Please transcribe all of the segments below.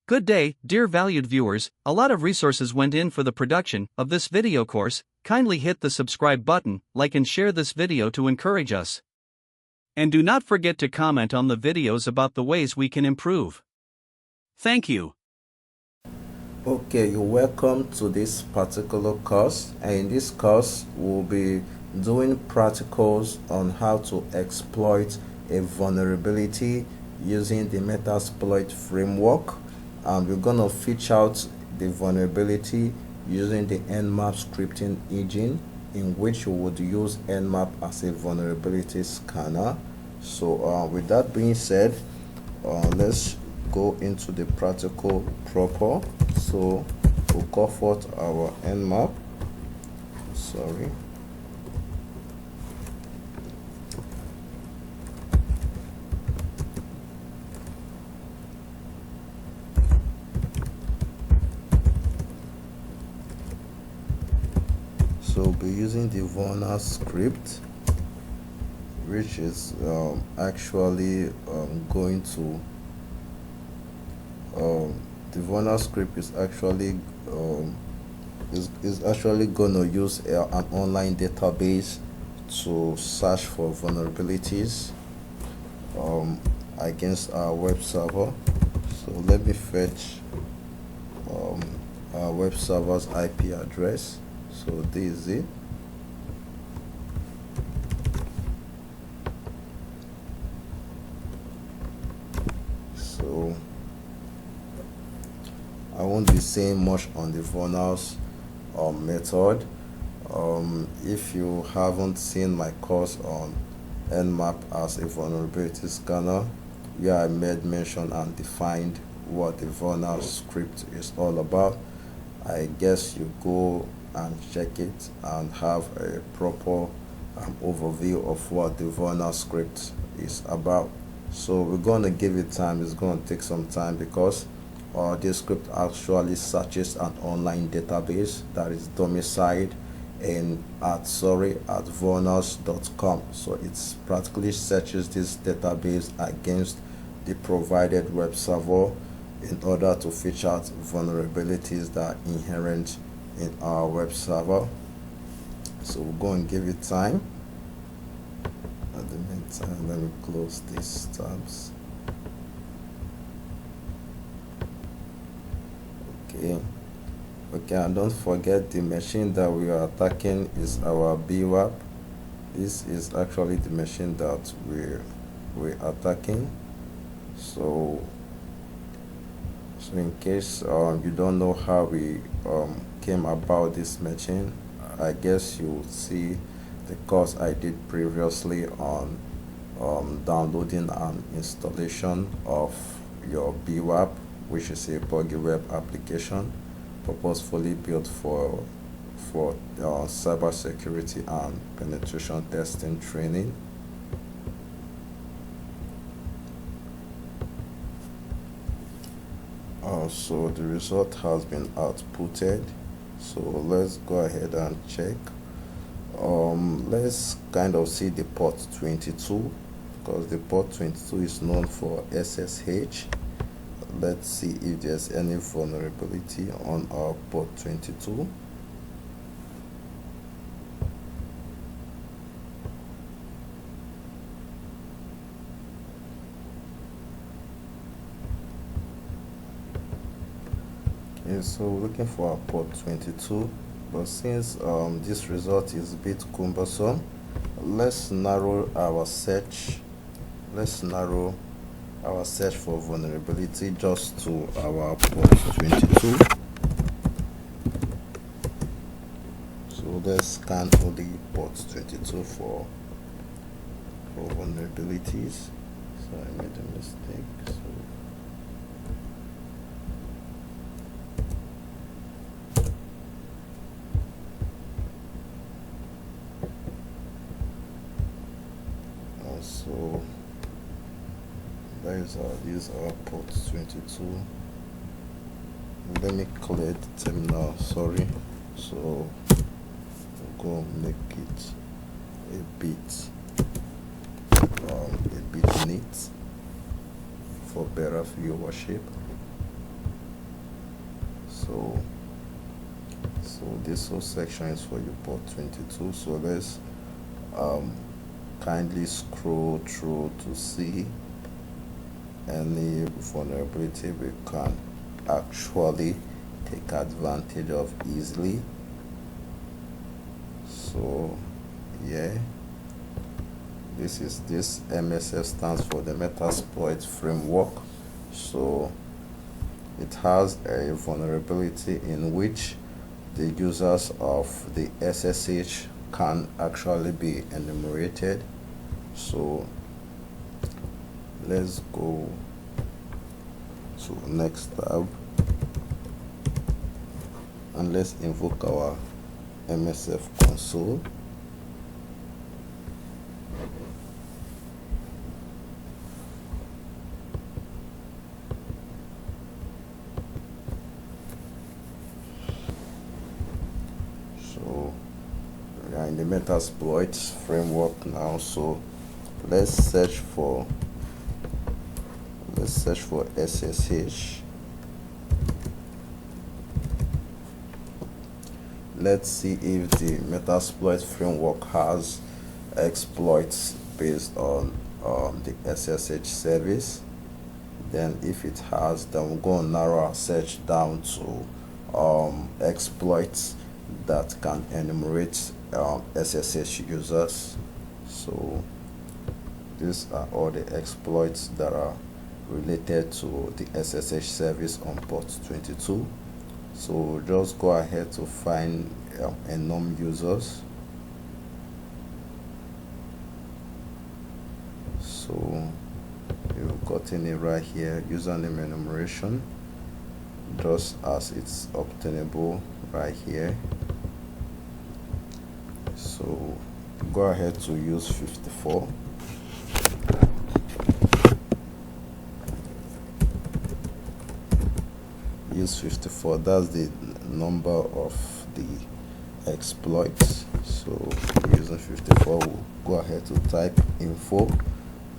Good day, dear valued viewers. A lot of resources went in for the production of this video course. Kindly hit the subscribe button, like and share this video to encourage us. And do not forget to comment on the videos about the ways we can improve. Thank you. Okay, you're welcome to this particular course, and in this course we'll be doing practicals on how to exploit a vulnerability using the metasploit framework. We're gonna fetch out the vulnerability using the nmap scripting engine, in which you would use nmap as a vulnerability scanner. So with that being said, let's go into the practical proper. So we'll call forth our nmap. So we'll be using the vulner script, which is actually going to the vulner script is actually going to use an online database to search for vulnerabilities against our web server. So let me fetch our web server's IP address. So this is it. So I won't be saying much on the vulners method. If you haven't seen my course on nmap as a vulnerability scanner, where I made mention and defined what the vulner script is all about, I guess you go and check it and have a proper overview of what the vulner script is about. So we're going to give it time. It's going to take some time because this script actually searches an online database that is domiciled at vulners.com. So it practically searches this database against the provided web server in order to fetch out vulnerabilities that are inherent in our web server. So we'll go and give it time. At the meantime, let me close these tabs. Okay, and don't forget, the machine that we are attacking is our BWAP. This is actually the machine that we're attacking. So in case you don't know how we came about this machine, I guess you will see the course I did previously on downloading an installation of your BWAP, which is a buggy web application purposefully built for cybersecurity and penetration testing training. So the result has been outputted. So let's go ahead and check. Let's kind of see the port 22, because the port 22 is known for SSH. Let's see if there's any vulnerability on our port 22. Okay, so we're looking for our port 22, but since this result is a bit cumbersome, let's narrow our search. Let's narrow our search for vulnerability just to our port 22. So let's scan only port 22 for vulnerabilities. So I made a mistake. So these are port 22. Let me clear the terminal, sorry. So we'll go make it a bit neat for better viewership. So this whole section is for your port 22. So let's kindly scroll through to see any vulnerability we can actually take advantage of easily. So yeah, this MSF stands for the Metasploit framework. So it has a vulnerability in which the users of the SSH can actually be enumerated. So let's go to next tab and let's invoke our MSF console. So we are in the Metasploit framework now. So let's search for SSH. Let's see if the Metasploit framework has exploits based on the SSH service. Then if it has, then we'll go and narrow our search down to exploits that can enumerate SSH users. So these are all the exploits that are related to the SSH service on port 22. So just go ahead to find enum users. So you've gotten it right here, username enumeration, just as it's obtainable right here. So go ahead to use 54. Use 54, that's the number of the exploits. So using 54, we'll go ahead to type info,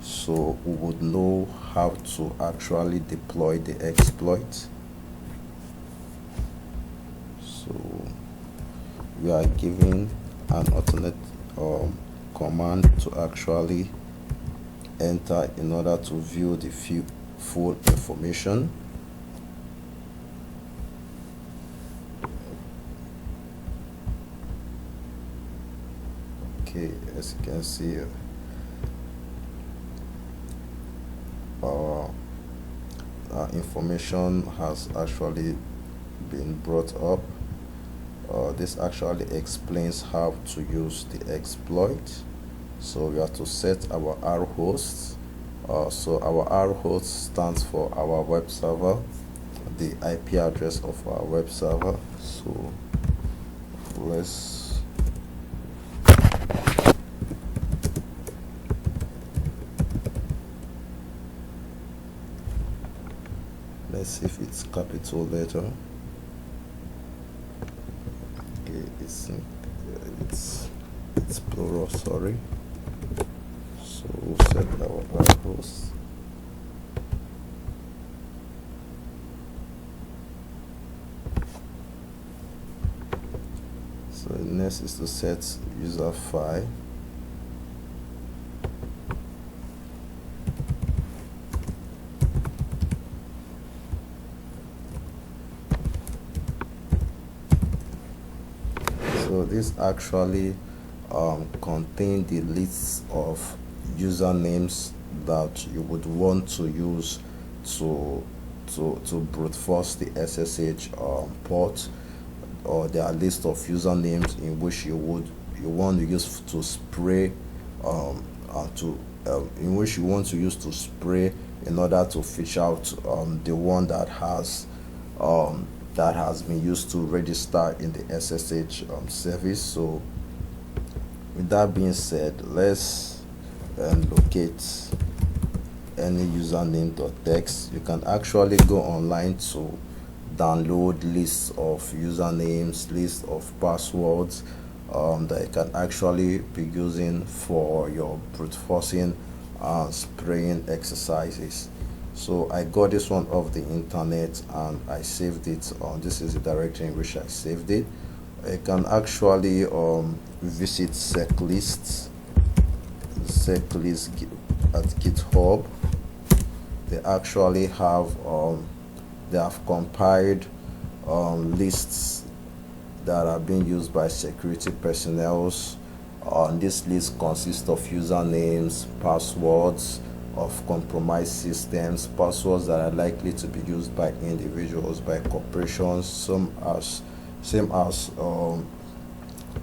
so we would know how to actually deploy the exploit. So we are given an alternate command to actually enter in order to view the full information. Okay, as you can see, our information has actually been brought up. This actually explains how to use the exploit. So we have to set our R host. So our R host stands for our web server, the IP address of our web server. So let's see if it's capital letter. Okay, it's plural, sorry. So we'll set our R host. So next is to set user file. So this actually contain the lists of usernames that you would want to use to brute force the SSH port, or there are list of usernames in which you want to use to spray in which you want to use to spray in order to fish out the one that has been used to register in the SSH service. So with that being said, let's locate any username.txt. You can actually go online to download lists of usernames, lists of passwords that you can actually be using for your brute forcing spraying exercises. So I got this one off the internet and I saved it. This is the directory in which I saved it. I can actually visit seclist at GitHub. They actually have they have compiled lists that are being used by security personnel. This list consists of usernames, passwords of compromised systems, passwords that are likely to be used by individuals, by corporations, same as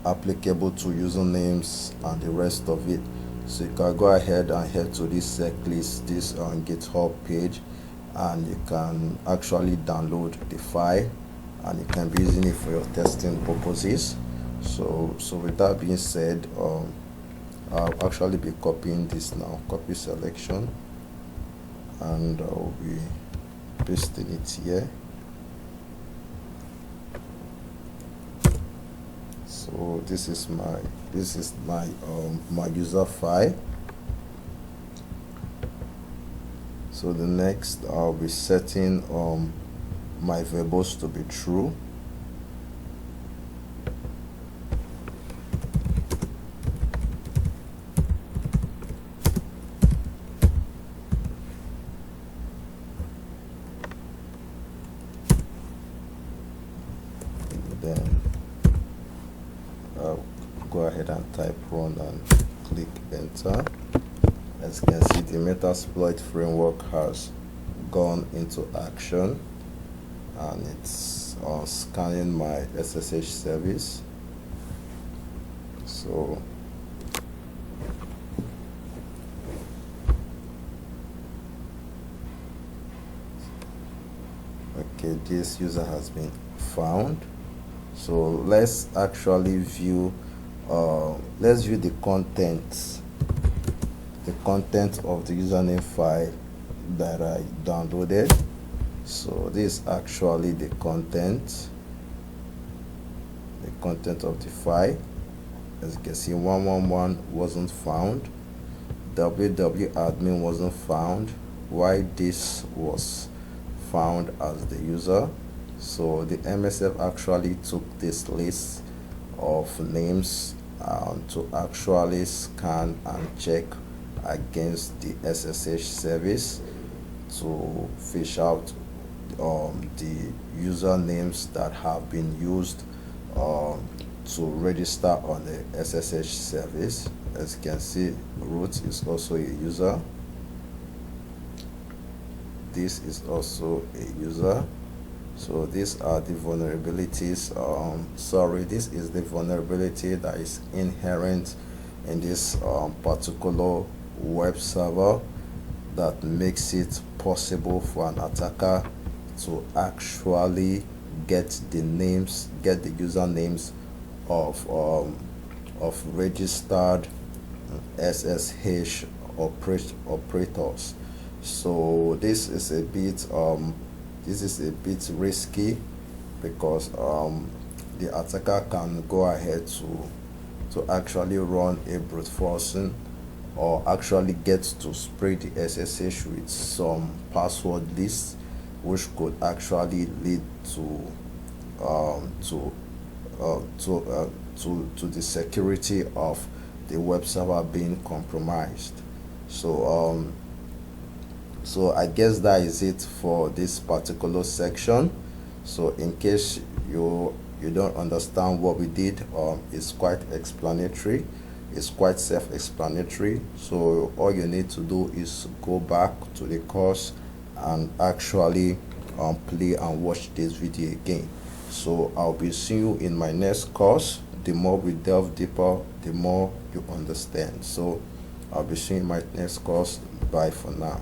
applicable to usernames and the rest of it. So you can go ahead and head to this checklist, this GitHub page, and you can actually download the file and you can be using it for your testing purposes. So with that being said, I'll actually be copying this now, copy selection, and I'll be pasting it here. So this is my my user file. So the next, I'll be setting my variables to be true. Then I'll go ahead and type run and click enter. As you can see, the metasploit framework has gone into action and it's scanning my SSH service. So okay, this user has been found. So let's actually view the contents of the username file that I downloaded. So this is actually the content of the file. As you can see, 111 wasn't found, www.admin wasn't found, why this was found as the user. So the MSF actually took this list of names to actually scan and check against the SSH service to fish out the usernames that have been used to register on the SSH service. As you can see, root is also a user. This is also a user. So these are the vulnerabilities. This is the vulnerability that is inherent in this particular web server that makes it possible for an attacker to actually get the usernames of registered SSH operators. So this is a bit risky because the attacker can go ahead to actually run a brute forcing or actually get to spray the SSH with some password lists, which could actually lead to the security of the web server being compromised. So I guess that is it for this particular section. So in case you don't understand what we did, it's quite explanatory, it's quite self-explanatory. So all you need to do is go back to the course and actually play and watch this video again. So I'll be seeing you in my next course. The more we delve deeper, the more you understand. So I'll be seeing you in my next course. Bye for now.